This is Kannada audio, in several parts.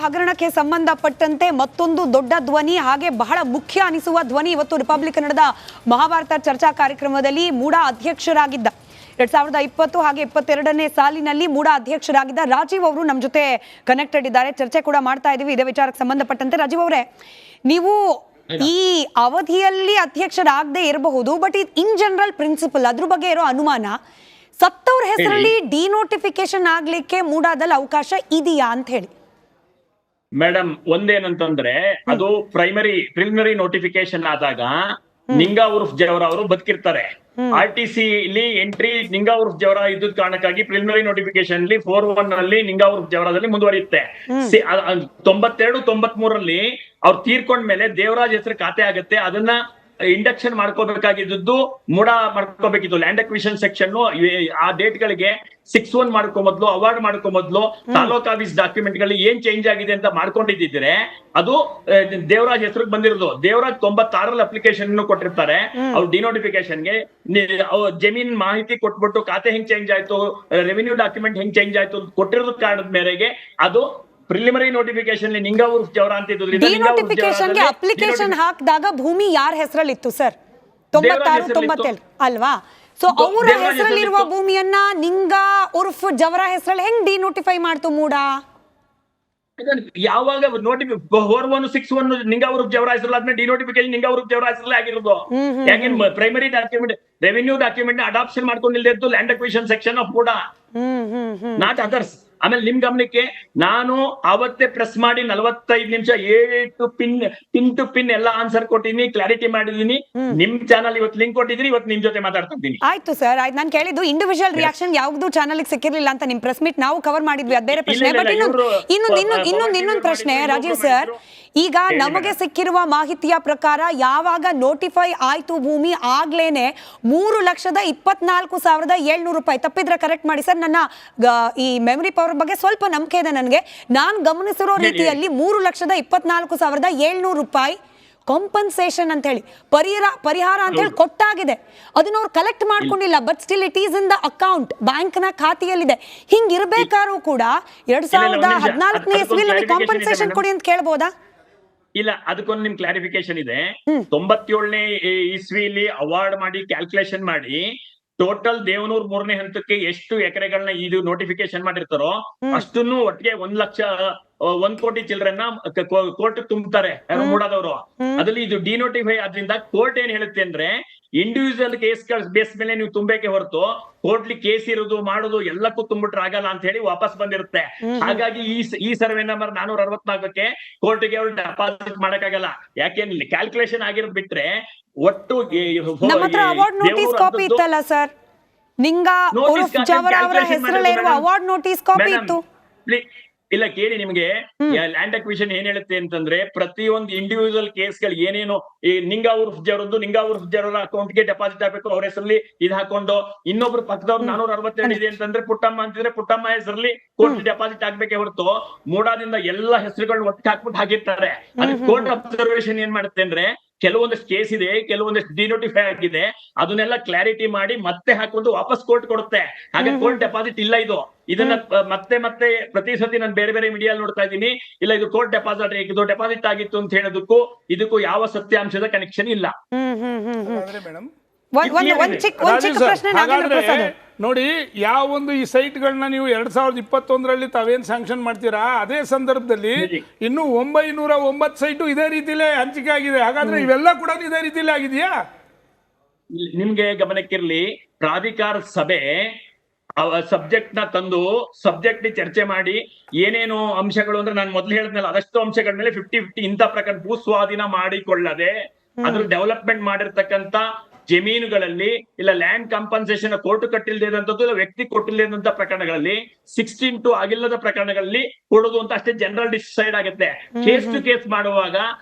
ಹಗರಣಕ್ಕೆ ಸಂಬಂಧಪಟ್ಟಂತೆ ಮತ್ತೊಂದು ದೊಡ್ಡ ಧ್ವನಿ ಹಾಗೆ ಬಹಳ ಮುಖ್ಯ ಅನಿಸುವ ಧ್ವನಿ ಇವತ್ತು ರಿಪಬ್ಲಿಕ್ ಕನ್ನಡದ ಮಹಾಭಾರತ ಚರ್ಚಾ ಕಾರ್ಯಕ್ರಮದಲ್ಲಿ ಮೂಡಾ ಅಧ್ಯಕ್ಷರಾಗಿದ್ದ 2020 ಹಾಗೆ 22ನೇ ಸಾಲಿನಲ್ಲಿ ಮೂಡಾ ಅಧ್ಯಕ್ಷರಾಗಿದ್ದ ರಾಜೀವ್ ಅವರು ನಮ್ಮ ಜೊತೆ ಕನೆಕ್ಟೆಡ್ ಇದ್ದಾರೆ. ಚರ್ಚೆ ಕೂಡ ಮಾಡ್ತಾ ಇದೀವಿ ಇದೇ ವಿಚಾರಕ್ಕೆ ಸಂಬಂಧಪಟ್ಟಂತೆ. ರಾಜೀವ್ ಅವರೇ, ನೀವು ಈ ಅವಧಿಯಲ್ಲಿ ಅಧ್ಯಕ್ಷರಾಗದೆ ಇರಬಹುದು, ಬಟ್ ಇನ್ ಜನರಲ್ ಪ್ರಿನ್ಸಿಪಲ್ ಅದ್ರ ಬಗ್ಗೆ ಇರೋ ಅನುಮಾನ, ಸತ್ತವ್ರ ಹೆಸರಲ್ಲಿ ಡಿನೋಟಿಫಿಕೇಶನ್ ಆಗ್ಲಿಕ್ಕೆ ಮೂಡಾದಲ್ಲಿ ಅವಕಾಶ ಇದೆಯಾ ಅಂತ ಹೇಳಿ? ಮೇಡಮ್, ಒಂದೇನಂತಂದ್ರೆ ಅದು ಪ್ರಿಲಿಮಿನರಿ ನೋಟಿಫಿಕೇಶನ್ ಆದಾಗ ನಿಂಗಾ ಉರ್ಫ್ ಜವರ ಅವರು ಬದುಕಿರ್ತಾರೆ. RTC ಇಲ್ಲಿ ಎಂಟ್ರಿ ನಿಂಗಾ ಉರ್ಫ್ ಜವರ ಇದ್ದ ಕಾರಣಕ್ಕಾಗಿ ಪ್ರಿಲಿಮಿನರಿ ನೋಟಿಫಿಕೇಶನ್ 4-1 ನಲ್ಲಿ ನಿಂಗಾ ಉರ್ಫ್ ಜವರದಲ್ಲಿ ಮುಂದುವರಿಯುತ್ತೆ. 92-93ರಲ್ಲಿ ಅವ್ರು ತೀರ್ಕೊಂಡ್ಮೇಲೆ ದೇವರಾಜ್ ಹೆಸರು ಖಾತೆ ಆಗುತ್ತೆ. ಅದನ್ನ ಇಂಡಕ್ಷನ್ ಮಾಡ್ಕೋಬೇಕಾಗಿದ್ದು ಮೂಡಾ ಮಾಡ್ಕೋಬೇಕಿತ್ತು. ಲ್ಯಾಂಡ್ ಅಕ್ವಿಷನ್ ಸೆಕ್ಷನ್ ಆ ಡೇಟ್ ಗಳಿಗೆ 6-1 ಮಾಡ್ಕೊಂಬದ್ಲು, ಅವಾರ್ಡ್ ಮಾಡ್ಕೊಂಬದ್ಲು, ತಾಲೂಕ್ ಆಫೀಸ್ ಡಾಕ್ಯುಮೆಂಟ್ ಗಳಲ್ಲಿ ಏನ್ ಚೇಂಜ್ ಆಗಿದೆ ಅಂತ ಮಾಡ್ಕೊಂಡಿದ್ದಿದ್ರೆ ಅದು ದೇವರಾಜ್ ಹೆಸರಿಗೆ ಬಂದಿರೋದು. ದೇವರಾಜ್ 96ರಲ್ಲಿ ಅಪ್ಲಿಕೇಶನ್ ಕೊಟ್ಟಿರ್ತಾರೆ. ಅವ್ರು ಡಿನೋಟಿಫಿಕೇಶನ್ಗೆ ಜಮೀನ್ ಮಾಹಿತಿ ಕೊಟ್ಬಿಟ್ಟು ಖಾತೆ ಹೆಂಗ್ ಚೇಂಜ್ ಆಯ್ತು, ರೆವಿನ್ಯೂ ಡಾಕ್ಯುಮೆಂಟ್ ಹೆಂಗ್ ಚೇಂಜ್ ಆಯ್ತು ಕೊಟ್ಟಿರೋದು ಕಾರಣದ ಮೇರೆಗೆ ಅದು ಪ್ರಿಲಿಮಿನರಿ ನೋಟಿಫಿಕೇಶನ್ ನಿಂಗಾ ಉರ್ಫ್ ಜವರ ಅಂತ ಡಿನೋಟಿಫಿಕೇಶನ್ಗೆ ಅಪ್ಲಿಕೇಶನ್ ಹಾಕಿದಾಗ ಭೂಮಿ ಯಾರ ಹೆಸರಲ್ಲಿತ್ತು ಸರ್? 96-97 ಅಲ್ವಾ? ಸೊ ಅವರ ಹೆಸರಲ್ಲಿರುವ ಭೂಮಿಯನ್ನ ನಿಂಗಾ ಉರ್ಫ್ ಜವರ ಹೆಸರಲ್ಲಿ ಹೆಂಗ್ ಡಿನೋಟಿಫೈ ಮಾಡ್ತು ಮೂಡಾ? ಯಾವಾಗ 4-1-6-1 ನಿಂಗಾ ಉರ್ಫ್ ಜವರ ಹೆಸರಲ್ಲಿ ಆದ್ಮೇಲೆ ಡಿನೋಟಿಫಿಕೇಶನ್ ನಿಂಗಾ ಉರ್ಫ್ ಜವರ ಹೆಸರಲ್ಲಿ ಆಗಿರೋದು. ಯಾಕೆ primary document revenue document adoption ಮಾಡ್ಕೊಂಡಿಲ್ದಿದ್ದು land acquisition section of MUDA, not others. ಆಮೇಲೆ ನಿಮ್ ಗಮನಕ್ಕೆ ನಾನು ಅವತ್ತೇ ಪ್ರೆಸ್ ಮಾಡಿ 45 ನಿಮಿಷ ಪಿನ್ ಟು ಪಿನ್ ಎಲ್ಲ ಆನ್ಸರ್ ಕೊಟ್ಟಿದ್ದೀನಿ, ಕ್ಲಾರಿಟಿ ಮಾಡಿದೀನಿ. ನಿಮ್ ಚಾನಲ್ ಇವತ್ತು ಲಿಂಕ್ ಕೊಟ್ಟಿದ್ದೀನಿ, ಇವತ್ತು ನಿಮ್ ಜೊತೆ ಮಾತಾಡ್ತಾ ಇದ್ದೀನಿ. ಆಯ್ತು ಸರ್, ಆಯ್ತು. ನಾನು ಕೇಳಿದ್ದು ಇಂಡಿವಿಜುವಲ್ ರಿಯಾಕ್ಷನ್ ಯಾವ್ದು ಚಾನಲ್ ಸಿಕ್ಕಿರ್ಲಿಲ್ಲ ಅಂತ. ನಿಮ್ ಪ್ರೆಸ್ ಮೀಟ್ ನಾವು ಕವರ್ ಮಾಡಿದ್ವಿ, ಅದ್ ಬೇರೆ ಪ್ರಶ್ನೆ. ಬಟ್ ಇನ್ನೊಂದು ಪ್ರಶ್ನೆ ರಾಜೀವ್ ಸರ್, ಈಗ ನಮಗೆ ಸಿಕ್ಕಿರುವ ಮಾಹಿತಿಯ ಪ್ರಕಾರ ಯಾವಾಗ ನೋಟಿಫೈ ಆಯ್ತು ಭೂಮಿ ಆಗ್ಲೇನೆ 3,24,700 ರೂಪಾಯಿ, ತಪ್ಪಿದ್ರೆ ಕರೆಕ್ಟ್ ಮಾಡಿ ಸರ್, ನನ್ನ ಈ ಮೆಮರಿ ಪವರ್ ಬಗ್ಗೆ ಸ್ವಲ್ಪ ನಂಬಿಕೆ ಇದೆ ನನಗೆ. ನಾನು ಗಮನಿಸಿರೋ ರೀತಿಯಲ್ಲಿ 3,24,700 ರೂಪಾಯಿ ಕಾಂಪನ್ಸೇಷನ್ ಅಂತ ಹೇಳಿ ಪರಿಹಾರ ಅಂತ ಹೇಳಿ ಕೊಟ್ಟಾಗಿದೆ. ಅದನ್ನ ಅವ್ರು ಕಲೆಕ್ಟ್ ಮಾಡ್ಕೊಂಡಿಲ್ಲ, but still it is in the account, bank ನ ಖಾತೆಯಲ್ಲಿದೆ. ಹಿಂಗಿರ್ಬೇಕಾದ್ರೂ ಕೂಡ 2014ನೇ ಇಸ್ವಿಯಲ್ಲಿ ಕಾಂಪನ್ಸೇಷನ್ ಕೊಡಿ ಅಂತ ಕೇಳ್ಬೋದಾ? ಇಲ್ಲ, ಅದಕ್ಕೊಂದು ನಿಮ್ ಕ್ಲಾರಿಫಿಕೇಶನ್ ಇದೆ. 97ನೇ ಇಸ್ವಿಲಿ ಅವಾರ್ಡ್ ಮಾಡಿ ಕ್ಯಾಲ್ಕುಲೇಷನ್ ಮಾಡಿ ಟೋಟಲ್ ದೇವನೂರ್ 3ನೇ ಹಂತಕ್ಕೆ ಎಷ್ಟು ಎಕರೆಗಳನ್ನ ಇದು ನೋಟಿಫಿಕೇಶನ್ ಮಾಡಿರ್ತಾರೋ ಅಷ್ಟನ್ನು ಒಟ್ಟಿಗೆ 1 ಕೋಟಿ ಚಿಲ್ಡ್ರನ್ನ ಕೋರ್ಟ್ ತುಂಬುತ್ತಾರೆ ಮೂಡಾದವರು. ಅದ್ರಲ್ಲಿ ಇದು ಡಿನೋಟಿಫೈ ಆದ್ರಿಂದ ಕೋರ್ಟ್ ಏನ್ ಹೇಳುತ್ತೆ ಅಂದ್ರೆ ಇಂಡಿವಿಜುವಲ್ ಕೇಸ್ ಬೇಸ್ ಮೇಲೆ ನೀವು ತುಂಬಕ್ಕೆ ಹೊರತು ಕೋರ್ಟ್ಲಿ ಕೇಸ್ ಇರೋದು ಮಾಡೋದು ಎಲ್ಲಕ್ಕೂ ತುಂಬಿಟ್ರೆ ಆಗಲ್ಲ ಅಂತ ಹೇಳಿ ವಾಪಸ್ ಬಂದಿರುತ್ತೆ. ಹಾಗಾಗಿ ಈ ಸರ್ವೆ ನಂಬರ್ 464ಕ್ಕೆ ಕೋರ್ಟ್ಗೆ ಅವ್ರು ಡೆಪಾಸಿಟ್ ಮಾಡಕ್ಕಾಗಲ್ಲ. ಯಾಕೆ ಕ್ಯಾಲ್ಕುಲೇಷನ್ ಆಗಿರೋದು ಬಿಟ್ರೆ ಒಟ್ಟು ನಮ್ಮ ಹತ್ರ ಅವಾರ್ಡ್ ನೋಟಿಸ್ ಕಾಪಿ ಇತ್ತಲ್ಲ ಸರ್, ನಿಂಗಾ ಉರ್ಫ್ ಜವರ ಅವರ ಹೆಸರಲ್ಲಿ ಇರುವ ಅವಾರ್ಡ್ ನೋಟಿಸ್ ಕಾಪಿ ಇತ್ತು. ಇಲ್ಲ ಕೇಳಿ, ನಿಮ್ಗೆ ಲ್ಯಾಂಡ್ ಅಕ್ವಿಷನ್ ಏನ್ ಹೇಳುತ್ತೆ ಅಂತಂದ್ರೆ ಪ್ರತಿಯೊಂದು ಇಂಡಿವಿಜುವಲ್ ಕೇಸ್ ಗಳು ಏನೇನು ಈ ನಿಂಗಾ ಉರ್ಫ್ ಜವರ ಅಕೌಂಟ್ಗೆ ಡೆಪಾಸಿಟ್ ಆಗ್ಬೇಕು, ಅವ್ರ ಹೆಸರಲ್ಲಿ ಇದು ಹಾಕೊಂಡು, ಇನ್ನೊಬ್ರು ಪಕ್ಕದವ್ರು 462 ಇದೆ ಅಂತಂದ್ರೆ ಪುಟ್ಟಮ್ಮ ಅಂತಿದ್ರೆ ಪುಟ್ಟಮ್ಮ ಹೆಸರಲ್ಲಿ ಕೋರ್ಟ್ ಡೆಪಾಸಿಟ್ ಆಗ್ಬೇಕೆ ಹೊರತು ಮೂಡಾದಿಂದ ಎಲ್ಲಾ ಹೆಸರುಗಳನ್ನ ಒಟ್ಟಿಗೆ ಹಾಕ್ಬಿಟ್ಟು ಹಾಕಿರ್ತಾರೆ. ಅದಕ್ಕೆ ಕೋರ್ಟ್ ಅಬ್ಸರ್ವೇಷನ್ ಏನ್ ಮಾಡುತ್ತೆ ಅಂದ್ರೆ ಕೆಲವೊಂದಷ್ಟು ಕೇಸ್ ಇದೆ, ಕೆಲವೊಂದಷ್ಟು ಡಿನೋಟಿಫೈ ಆಗಿದೆ, ಅದನ್ನೆಲ್ಲ ಕ್ಲಾರಿಟಿ ಮಾಡಿ ಮತ್ತೆ ಹಾಕೊಂಡು ವಾಪಸ್ ಕೋರ್ಟ್ ಕೊಡುತ್ತೆ. ಹಾಗೆ ಕೋರ್ಟ್ ಡೆಪಾಸಿಟ್ ಇಲ್ಲ ಇದು. ಇದನ್ನ ಮತ್ತೆ ಪ್ರತಿ ಸತಿ ನಾನು ಬೇರೆ ಬೇರೆ ಮೀಡಿಯಾ ನೋಡ್ತಾ ಇದ್ದೀನಿ, ಇಲ್ಲ ಇದು ಕೋರ್ಟ್ ಡೆಪಾಸಿಟ್ ಆಗಿತ್ತು ಅಂತ ಹೇಳೋದಕ್ಕೂ ಇದಕ್ಕೂ ಯಾವ ಸತ್ಯಾಂಶದ ಕನೆಕ್ಷನ್ ಇಲ್ಲ. ನೋಡಿ, ಯಾವ ಒಂದು ಈ ಸೈಟ್ಗಳನ್ನ ನೀವು 2021ರಲ್ಲಿ ತಾವೇನ್ ಸ್ಯಾಂಕ್ಷನ್ ಮಾಡ್ತೀರಾ, ಅದೇ ಸಂದರ್ಭದಲ್ಲಿ ಇನ್ನು 909 ಸೈಟು ಇದೇ ರೀತಿಲೇ ಹಂಚಿಕೆ ಆಗಿದೆ. ಹಾಗಾದ್ರೆ ಇವೆಲ್ಲ ಕೂಡ ಇದೇ ರೀತಿಲೇ ಆಗಿದೆಯಾ? ನಿಮ್ಗೆ ಗಮನಕ್ಕಿರ್ಲಿ, ಪ್ರಾಧಿಕಾರ ಸಭೆ ಸಬ್ಜೆಕ್ಟ್ ನ ತಂದು ಸಬ್ಜೆಕ್ಟ್ ಚರ್ಚೆ ಮಾಡಿ ಏನೇನು ಅಂಶಗಳು ಅಂದ್ರೆ ನಾನು ಮೊದ್ಲು ಹೇಳಿದ್ನಲ್ಲ ಅದಷ್ಟು ಅಂಶಗಳ ಮೇಲೆ 50-50 ಇಂಥ ಪ್ರಕಾರ ಭೂ ಸ್ವಾಧೀನ ಮಾಡಿಕೊಳ್ಳದೆ ಅದ್ರ ಡೆವಲಪ್ಮೆಂಟ್ ಮಾಡಿರ್ತಕ್ಕಂತ ಜಮೀನುಗಳಲ್ಲಿ ಇಲ್ಲ ಲ್ಯಾಂಡ್ ಕಾಂಪನ್ಸೇಷನ್ ಕೋರ್ಟ್ ಕಟ್ಟಿಲ್ದೇದಂತದ್ದು ಇಲ್ಲ ವ್ಯಕ್ತಿ ಕೊಟ್ಟಿಲ್ಲದಂತ ಪ್ರಕರಣಗಳಲ್ಲಿ 16 ಆಗಿಲ್ಲದ ಪ್ರಕರಣಗಳಲ್ಲಿ ಕೊಡೋದು ಅಂತ ಅಷ್ಟೇ ಜನರಲ್ ಡಿಸೈಡ್ ಆಗುತ್ತೆ. ಕೇಸ್ ಟು ಕೇಸ್ ಮಾಡುವಾಗ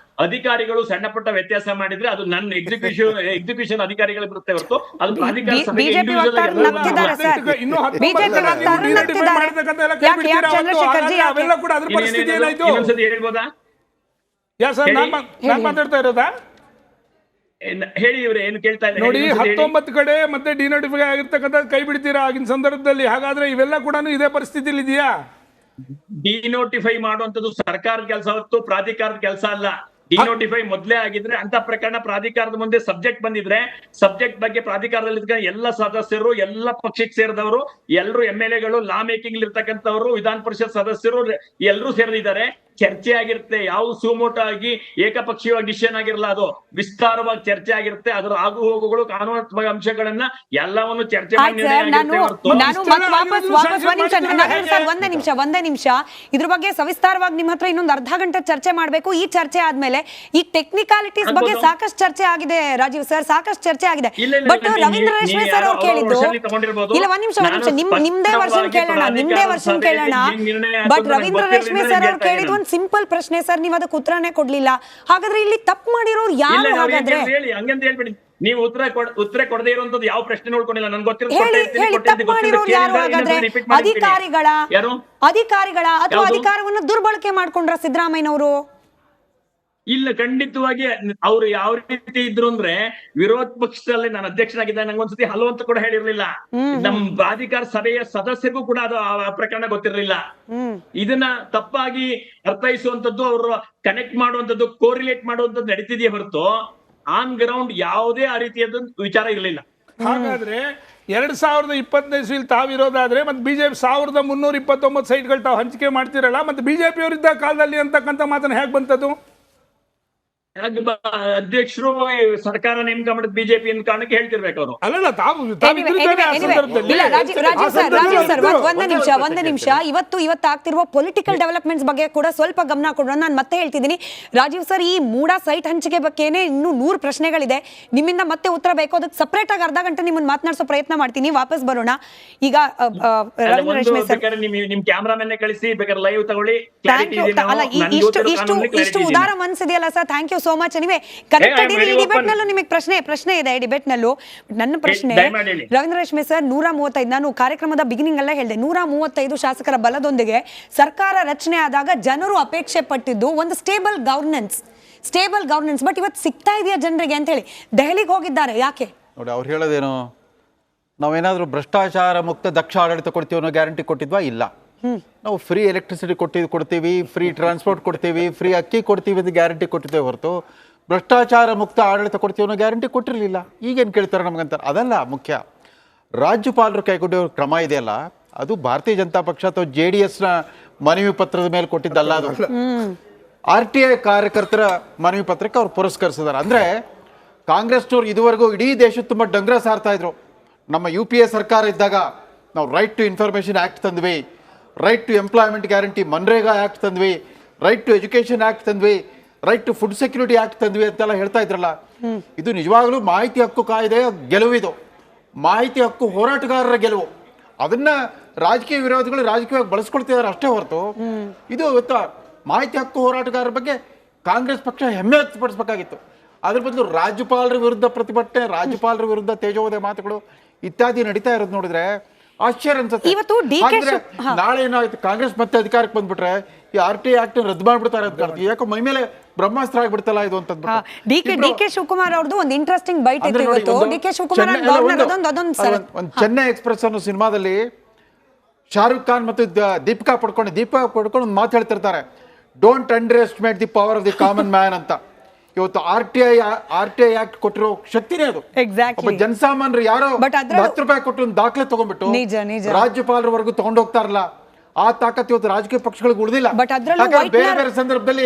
ಅಧಿಕಾರಿಗಳು ಸಣ್ಣ ಪುಟ್ಟ ವ್ಯತ್ಯಾಸ ಮಾಡಿದ್ರೆ ಅದು ನನ್ನ ಎಕ್ಸಿಕ್ಯೂಷನ್ ಅಧಿಕಾರಿಗಳು ಬರುತ್ತೆ ಹೊರತು ಅದು ಪ್ರಾಧಿಕಾರ ಹೇಳ್ಬೋದಾ? ಮಾತಾಡ್ತಾ ಇರೋದಾ? ಹೇಳಿ ಇವ್ರೆ, ಏನು ಕೇಳ್ತಾ ಇದ್ದಾರೆ ನೋಡಿ. 19 ಕಡೆ ಮತ್ತೆ ಡಿನೋಟಿಫೈ ಆಗಿರ್ತಕ್ಕಂಥ ಕೈ ಬಿಡ್ತೀರಾ ಆಗಿನ ಸಂದರ್ಭದಲ್ಲಿ. ಹಾಗಾದ್ರೆ ಇವೆಲ್ಲ ಕೂಡ ಇದೇ ಪರಿಸ್ಥಿತಿಲಿ ಇದೆಯಾ? ಡಿನೋಟಿಫೈ ಮಾಡುವಂತದ್ದು ಸರ್ಕಾರದ ಕೆಲಸ ಹೊತ್ತು ಪ್ರಾಧಿಕಾರದ ಕೆಲಸ ಅಲ್ಲ. ಡಿನೋಟಿಫೈ ಮೊದ್ಲೇ ಆಗಿದ್ರೆ ಅಂತ ಪ್ರಕರಣ ಪ್ರಾಧಿಕಾರದ ಮುಂದೆ ಸಬ್ಜೆಕ್ಟ್ ಬಂದಿದ್ರೆ ಸಬ್ಜೆಕ್ಟ್ ಬಗ್ಗೆ ಪ್ರಾಧಿಕಾರದಲ್ಲಿ ಎಲ್ಲ ಸದಸ್ಯರು, ಎಲ್ಲ ಪಕ್ಷಕ್ಕೆ ಸೇರಿದವರು, ಎಲ್ಲರೂ MLAಗಳು, ಲಾ ಮೇಕಿಂಗ್ ಇರ್ತಕ್ಕಂಥವ್ರು, ವಿಧಾನ ಪರಿಷತ್ ಸದಸ್ಯರು ಎಲ್ಲರೂ ಸೇರಿದ್ದಾರೆ. ಚರ್ಚೆ ಆಗಿರುತ್ತೆ. ಯಾವ ಸುಮೋಟ ಆಗಿ ಏಕಪಕ್ಷೀಯವಾಗಿ ಡಿಸಿಷನ್ ಆಗಿರಲ್ಲ, ಅದು ವಿಸ್ತಾರವಾಗಿ ಚರ್ಚೆ ಆಗಿರುತ್ತೆ. ಅದರ ಆಗು ಹೋಗುಗಳು, ಕಾನೂನಾತ್ಮಕ ಅಂಶಗಳನ್ನ ಎಲ್ಲವನ್ನು ಚರ್ಚೆ ಮಾಡಿ ನಿರ್ಣಯ ಆಗಿರುತ್ತೆ ಹೊರತು ಒಂದೇ ನಿಮಿಷ ಇದ್ರ ಬಗ್ಗೆ ಸವಿಸ್ತಾರವಾಗಿ ನಿಮ್ಮ ಹತ್ರ ಇನ್ನೊಂದು ಅರ್ಧ ಗಂಟೆ ಚರ್ಚೆ ಮಾಡ್ಬೇಕು. ಈ ಚರ್ಚೆ ಆದ್ಮೇಲೆ ಈ ಟೆಕ್ನಿಕಾಲಿಟೀಸ್ ಬಗ್ಗೆ ಸಾಕಷ್ಟು ಚರ್ಚೆ ಆಗಿದೆ ರಾಜೀವ್ ಸರ್, ಸಾಕಷ್ಟು ಚರ್ಚೆ ಆಗಿದೆ. ಬಟ್ ರವೀಂದ್ರ ರೇಷ್ಮೆ ಸರ್ ಅವ್ರು ಕೇಳಿದ್ದು ಇಲ್ಲ, ಒಂದ್ ನಿಮಿಷ ನಿಮ್ದೇ ವರ್ಷನ್ ಕೇಳೋಣ. ಬಟ್ ರವೀಂದ್ರ ರೇಷ್ಮೆ ಸರ್ ಅವ್ರು ಕೇಳಿದ್ದು ಒಂದು ಸಿಂಪಲ್ ಪ್ರಶ್ನೆ ಸರ್, ನೀವು ಅದಕ್ಕೆ ಉತ್ತರನೇ ಕೊಡ್ಲಿಲ್ಲ. ಹಾಗಾದ್ರೆ ಇಲ್ಲಿ ತಪ್ಪು ಮಾಡಿರೋರು ಯಾರು? ಹಾಗಾದ್ರೆ ಹೇಳಿ, ಹಂಗಂತ ಹೇಳ್ಬಿಡಿ. ನೀವು ಉತ್ತರ ಕೊಡದೇ ಇರುವಂತದ್ದು ಯಾವ ಪ್ರಶ್ನೆ ನೋಡ್ಕೊಂಡಿಲ್ಲ. ನನ್ಗೆ ಅಧಿಕಾರಿಗಳ ಅಥವಾ ಅಧಿಕಾರವನ್ನು ದುರ್ಬಳಕೆ ಮಾಡ್ಕೊಂಡ್ರ ಸಿದ್ದರಾಮಯ್ಯನವರು? ಇಲ್ಲ, ಖಂಡಿತವಾಗಿ ಅವ್ರು ಯಾವ ರೀತಿ ಇದ್ರು ಅಂದ್ರೆ ವಿರೋಧ ಪಕ್ಷದಲ್ಲಿ ನಾನು ಅಧ್ಯಕ್ಷನಾಗಿದ್ದ ನಂಗೊಂದ್ಸತಿ ಹಲವು ಅಂತ ಕೂಡ ಹೇಳಿರ್ಲಿಲ್ಲ. ನಮ್ ಪ್ರಾಧಿಕಾರ ಸಭೆಯ ಸದಸ್ಯರಿಗೂ ಕೂಡ ಅದು ಆ ಪ್ರಕರಣ ಗೊತ್ತಿರಲಿಲ್ಲ. ಇದನ್ನ ತಪ್ಪಾಗಿ ಅರ್ಥೈಸುವಂತದ್ದು, ಅವರು ಕನೆಕ್ಟ್ ಮಾಡುವಂತದ್ದು, ಕೋರಿಲೇಟ್ ಮಾಡುವಂತದ್ದು ನಡೀತಿದೆಯೇ ಹೊರತು ಆನ್ ಗ್ರೌಂಡ್ ಯಾವುದೇ ಆ ರೀತಿಯಾದ ವಿಚಾರ ಇರಲಿಲ್ಲ. ಹಾಗಾದ್ರೆ 2025 ತಾವಿರೋದಾದ್ರೆ ಮತ್ತೆ ಬಿಜೆಪಿ 1329 ಸೈಟ್ಗಳು ತಾವು ಹಂಚಿಕೆ ಮಾಡ್ತಿರಲ್ಲ, ಮತ್ತೆ ಬಿಜೆಪಿ ಅವರಿದ್ದ ಕಾಲದಲ್ಲಿ ಅಂತಕ್ಕಂಥ ಮಾತನ್ನ ಹೇಗೆ ಬಂತದ್ದು? ಅಧ್ಯಕ್ಷರು ಸರ್ಕಾರ ನೇಮಕ ಮಾಡಿದ ಬಿಜೆಪಿ ಅಂತ ಕಾರಣಕ್ಕೆ ಹೇಳ್ತಿರ್ಬೇಕು ಅವರು. ಅಲ್ಲಲ್ಲ, ಒಂದೇ ನಿಮಿಷ ಇವತ್ತು ಆಗ್ತಿರುವ ಪೊಲಿಟಿಕಲ್ ಡೆವಲಪ್ಮೆಂಟ್ಸ್ ಬಗ್ಗೆ ಕೂಡ ಸ್ವಲ್ಪ ಗಮನ ಕೊಡೋಣ. ನಾನು ಮತ್ತೆ ಹೇಳ್ತಿದ್ದೀನಿ ರಾಜೀವ್ ಸರ್, ಈ ಮೂಡ ಸೈಟ್ ಹಂಚಿಕೆ ಬಗ್ಗೆನೇ ಇನ್ನೂ 100 ಪ್ರಶ್ನೆಗಳಿದೆ. ನಿಮ್ಮಿಂದ ಮತ್ತೆ ಉತ್ತರ ಬೇಕು. ಅದಕ್ಕೆ ಸಪರೇಟ್ ಆಗಿ ಅರ್ಧ ಗಂಟೆ ನಿಮ್ಮನ್ನ ಮಾತನಾಡಿಸೋ ಪ್ರಯತ್ನ ಮಾಡ್ತೀನಿ. ವಾಪಸ್ ಬರೋಣ. ಈಗ ರವೀಂದ್ರ ರೇಷ್ಮೆ ಸರ್, ನಿಮ್ ಕ್ಯಾಮ್ರಾಮನ್ ಕಳಿಸಿ, ಬೇಕಾದ್ರೆ ಲೈವ್ ತಗೊಳ್ಳಿ. ಇಷ್ಟು ಉದಾರ ಮನಸ್ಸಿದೆಯಲ್ಲ sir, thank you so much. ನೀವೇ ಕನೆಕ್ಟೆಡ್ ಇರಿ. ಈ ಡಿಬೇಟ್ ನಲ್ಲೂ ನಿಮಗೆ ಪ್ರಶ್ನೆ ಇದೆ. ಡಿಬೇಟ್ ನಲ್ಲೂ ನನ್ನ ಪ್ರಶ್ನೆ, ರವೀಂದ್ರ ರೇಷ್ಮೆ ಸರ್, 135 ನಾನು ಕಾರ್ಯಕ್ರಮದ ಬಿಗಿನಿಂಗ್ ಅಲ್ಲೇ ಹೇಳಿದೆ, 135 ಶಾಸಕರ ಬಲದೊಂದಿಗೆ ಸರ್ಕಾರ ರಚನೆ ಆದಾಗ ಜನರು ಅಪೇಕ್ಷೆ ಪಟ್ಟಿದ್ದು ಒಂದು ಸ್ಟೇಬಲ್ ಗವರ್ನೆನ್ಸ್. ಬಟ್ ಇವತ್ತು ಸಿಗ್ತಾ ಇದೆಯಾ ಜನರಿಗೆ ಅಂತ ಹೇಳಿ ದೆಹಲಿಗೆ ಹೋಗಿದ್ದಾರೆ. ಯಾಕೆ ನೋಡಿ, ಅವ್ರು ಹೇಳೋದೇನು, ನಾವೇನಾದ್ರೂ ಭ್ರಷ್ಟಾಚಾರ ಮುಕ್ತ ದಕ್ಷ ಆಡಳಿತ ಕೊಡ್ತೀವಿ ಅನ್ನೋ ಗ್ಯಾರಂಟಿ ಕೊಟ್ಟಿದ್ವಾ? ಇಲ್ಲ. ನಾವು ಫ್ರೀ ಎಲೆಕ್ಟ್ರಿಸಿಟಿ ಕೊಡ್ತೀವಿ, ಫ್ರೀ ಟ್ರಾನ್ಸ್ಪೋರ್ಟ್ ಕೊಡ್ತೀವಿ, ಫ್ರೀ ಅಕ್ಕಿ ಕೊಡ್ತೀವಿ ಅಂತ ಗ್ಯಾರಂಟಿ ಕೊಟ್ಟಿದ್ದೇವೆ ಹೊರತು ಭ್ರಷ್ಟಾಚಾರ ಮುಕ್ತ ಆಡಳಿತ ಕೊಡ್ತೀವಿ ಅನ್ನೋ ಗ್ಯಾರಂಟಿ ಕೊಟ್ಟಿರಲಿಲ್ಲ. ಈಗೇನು ಕೇಳ್ತಾರೆ ನಮಗಂತಾರೆ? ಅದಲ್ಲ ಮುಖ್ಯ. ರಾಜ್ಯಪಾಲರು ಕೈಗೊಂಡಿರೋ ಕ್ರಮ ಇದೆಯಲ್ಲ, ಅದು ಭಾರತೀಯ ಜನತಾ ಪಕ್ಷ ಅಥವಾ JDSನ ಮನವಿ ಪತ್ರದ ಮೇಲೆ ಕೊಟ್ಟಿದ್ದಲ್ಲ. ಅದು RTI ಕಾರ್ಯಕರ್ತರ ಮನವಿ ಪತ್ರಕ್ಕೆ ಅವ್ರು ಪುರಸ್ಕರಿಸಿದ್ದಾರೆ. ಅಂದರೆ ಕಾಂಗ್ರೆಸ್ನವ್ರು ಇದುವರೆಗೂ ಇಡೀ ದೇಶದ ತುಂಬ ಡಂಗ್ರ ಸಾರ್ತಾ ಇದ್ರು. ನಮ್ಮ UPA ಸರ್ಕಾರ ಇದ್ದಾಗ ನಾವು ರೈಟ್ ಟು ಇನ್ಫಾರ್ಮೇಷನ್ ಆ್ಯಕ್ಟ್ ತಂದ್ವಿ, right to employment guarantee MNREGA act ತಂದ್ವಿ, ರೈಟ್ ಟು ಎಜುಕೇಷನ್ ಆ್ಯಕ್ಟ್ ತಂದ್ವಿ, right to food security act ತಂದ್ವಿ ಅಂತೆಲ್ಲ ಹೇಳ್ತಾ ಇದ್ರಲ್ಲ. ಇದು ನಿಜವಾಗ್ಲೂ ಮಾಹಿತಿ ಹಕ್ಕು ಕಾಯ್ದೆಯ ಗೆಲುವಿದು, ಮಾಹಿತಿ ಹಕ್ಕು ಹೋರಾಟಗಾರರ ಗೆಲುವು. ಅದನ್ನ ರಾಜಕೀಯ ವಿರೋಧಿಗಳು ರಾಜಕೀಯವಾಗಿ ಬಳಸ್ಕೊಳ್ತಿದ್ದಾರೆ ಅಷ್ಟೇ ಹೊರತು ಇದು ಇವತ್ತು ಮಾಹಿತಿ ಹಕ್ಕು ಹೋರಾಟಗಾರರ ಬಗ್ಗೆ ಕಾಂಗ್ರೆಸ್ ಪಕ್ಷ ಹೆಮ್ಮೆ ವ್ಯಕ್ತಪಡಿಸಬೇಕಾಗಿತ್ತು. ಅದ್ರ ಬದಲು ರಾಜ್ಯಪಾಲರ ವಿರುದ್ಧ ಪ್ರತಿಭಟನೆ, ರಾಜ್ಯಪಾಲರ ವಿರುದ್ಧ ತೇಜೋವಧೆ ಮಾತುಗಳು ಇತ್ಯಾದಿ ನಡೀತಾ ಇರೋದು ನೋಡಿದ್ರೆ ಆಶ್ಚರ್ಯ ಅನ್ಸುತ್ತೆ. ನಾಳೆ ಏನಾಯ್ತು, ಕಾಂಗ್ರೆಸ್ ಮತ್ತೆ ಅಧಿಕಾರಕ್ಕೆ ಬಂದ್ಬಿಟ್ರೆ ಈ RTI ಆಕ್ಟ್ ರದ್ದು ಮಾಡ್ಬಿಡ್ತಾರೆ ಅಂತ ಕಾಣ್ತೀವಿ. ಯಾಕೋ ಮೈ ಮೇಲೆ ಬ್ರಹ್ಮಾಸ್ತ್ರ ಆಗ್ಬಿಡ್ತಲ್ಲ ಇದು ಅಂತ. DK ಶಿವಕುಮಾರ್ ಅವ್ರದ್ದು ಒಂದು ಇಂಟ್ರೆಸ್ಟಿಂಗ್ ಬೈಟ್ ಇತ್ತು ಇವತ್ತು. DK ಶಿವಕುಮಾರ್ ಒಂದು ಚೆನ್ನೈ ಎಕ್ಸ್ಪ್ರೆಸ್ ಅನ್ನೋ ಸಿನಿಮಾದಲ್ಲಿ ಶಾರುಖ್ ಖಾನ್ ಮತ್ತು ದೀಪಿಕಾ ಪಡ್ಕೊಂಡು ಒಂದು ಮಾತು ಹೇಳ್ತಿರ್ತಾರೆ, don't under estimate the power of the common man ಅಂತ. ಇವತ್ತು RTI ಆಕ್ಟ್ ಕೊಟ್ಟಿರೋ ಶಕ್ತಿನೇ ಅದು. ಒಬ್ಬ ಜನಸಾಮಾನ್ಯರು ಯಾರೋ 10 ರೂಪಾಯಿ ಕೊಟ್ಟು ಒಂದು ದಾಖಲೆ ತಗೊಂಡ್ಬಿಟ್ಟು ರಾಜ್ಯಪಾಲರವರೆಗೂ ತಗೊಂಡೋಗ್ತಾರಲ್ಲ, ಆ ತಾಕತ್ತು ಇವತ್ತು ರಾಜಕೀಯ ಪಕ್ಷಗಳಿಗೆ ಉಳಿದಿಲ್ಲ. ಬೇರೆ ಬೇರೆ ಸಂದರ್ಭದಲ್ಲಿ